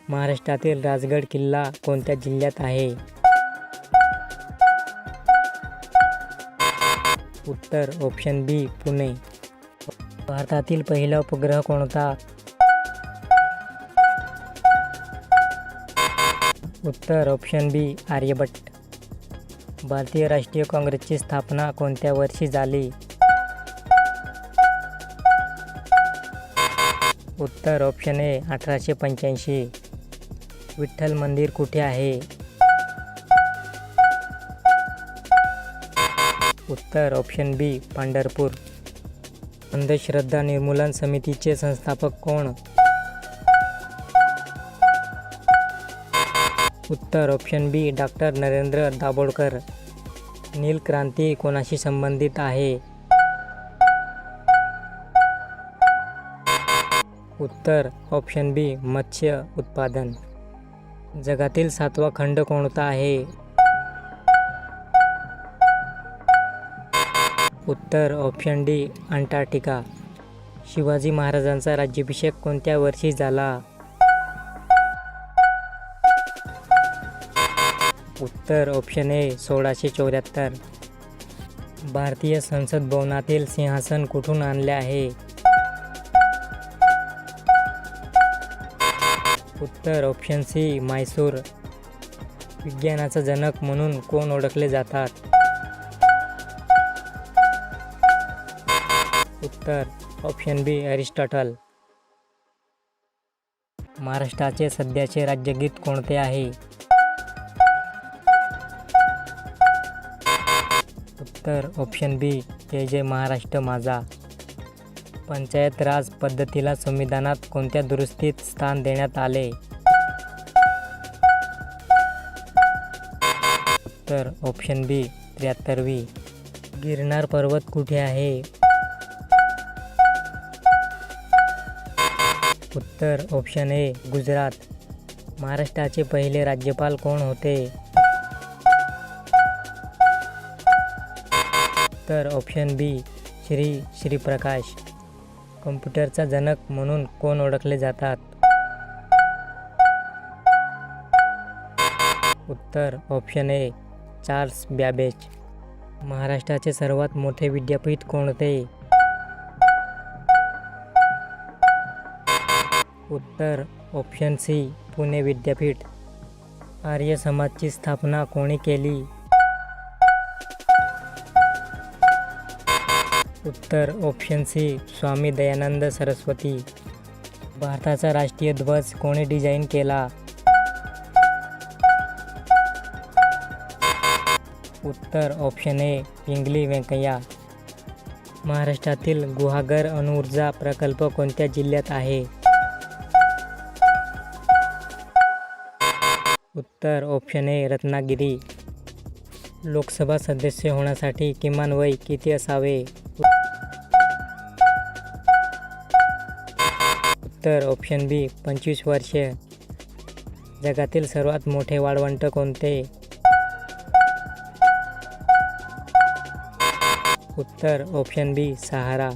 महाराष्ट्रातील राजगड किल्ला कोणत्या जिल्ह्यात आहे? उत्तर ऑप्शन बी पुणे. भारतातील पहिला उपग्रह कोणता? उत्तर ऑप्शन बी आर्यभट्ट. भारतीय राष्ट्रीय काँग्रेसची स्थापना कोणत्या वर्षी झाली? उत्तर ऑप्शन ए 1885. विठ्ठल मंदिर कुठे आहे? उत्तर ऑप्शन बी पंढरपूर. अंधश्रद्धा निर्मूलन समितीचे संस्थापक कोण? उत्तर ऑप्शन बी डॉक्टर नरेंद्र दाभोळकर. नील क्रांती कोणाशी संबंधित आहे? उत्तर ऑप्शन बी मत्स्य उत्पादन. जगातील 7वा खंड कोणता आहे? उत्तर ऑप्शन डी अंटार्क्टिका. शिवाजी महाराजांचा राज्याभिषेक कोणत्या वर्षी झाला? उत्तर ऑप्शन ए 1674. भारतीय संसद भवनातील सिंहासन कुठून आणले आहे? उत्तर ऑप्शन सी म्हैसूर. विज्ञानाचा जनक म्हणून कोण ओळखले जातात? उत्तर ऑप्शन बी अरिस्टॉटल. महाराष्ट्राचे सध्याचे राज्यगीत कोणते आहे? उत्तर ऑप्शन बी जय जय महाराष्ट्र माझा. पंचायत राज पद्धतीला संविधानात कोणत्या दुरुस्तीत स्थान देण्यात आले? उत्तर ऑप्शन बी 73वी. गिरनार पर्वत कुठे आहे? उत्तर ऑप्शन ए गुजरात. महाराष्ट्राचे पहिले राज्यपाल कोण होते? उत्तर ऑप्शन बी श्रीप्रकाश. कम्प्युटरचा जनक म्हणून कोण ओळखले जातात? उत्तर ऑप्शन ए चार्ल्स बॅबेज. महाराष्ट्राचे सर्वात मोठे विद्यापीठ कोणते? उत्तर ऑप्शन सी पुणे विद्यापीठ. आर्य समाजची स्थापना कोणी केली? उत्तर ऑप्शन सी स्वामी दयानंद सरस्वती. भारताचा राष्ट्रीय ध्वज कोणी डिझाईन केला? उत्तर ऑप्शन ए पिंगली व्यंकय्या. महाराष्ट्रातील गुहागर अणुऊर्जा प्रकल्प कोणत्या जिल्ह्यात आहे? उत्तर ऑप्शन ए रत्नागिरी. लोकसभा सदस्य होण्यासाठी किमान वय किती असावे? उत्तर ऑप्शन बी 25 वर्षे. जगातील सर्वात मोठे वाळवंट कोणते? उत्तर ऑप्शन बी सहारा.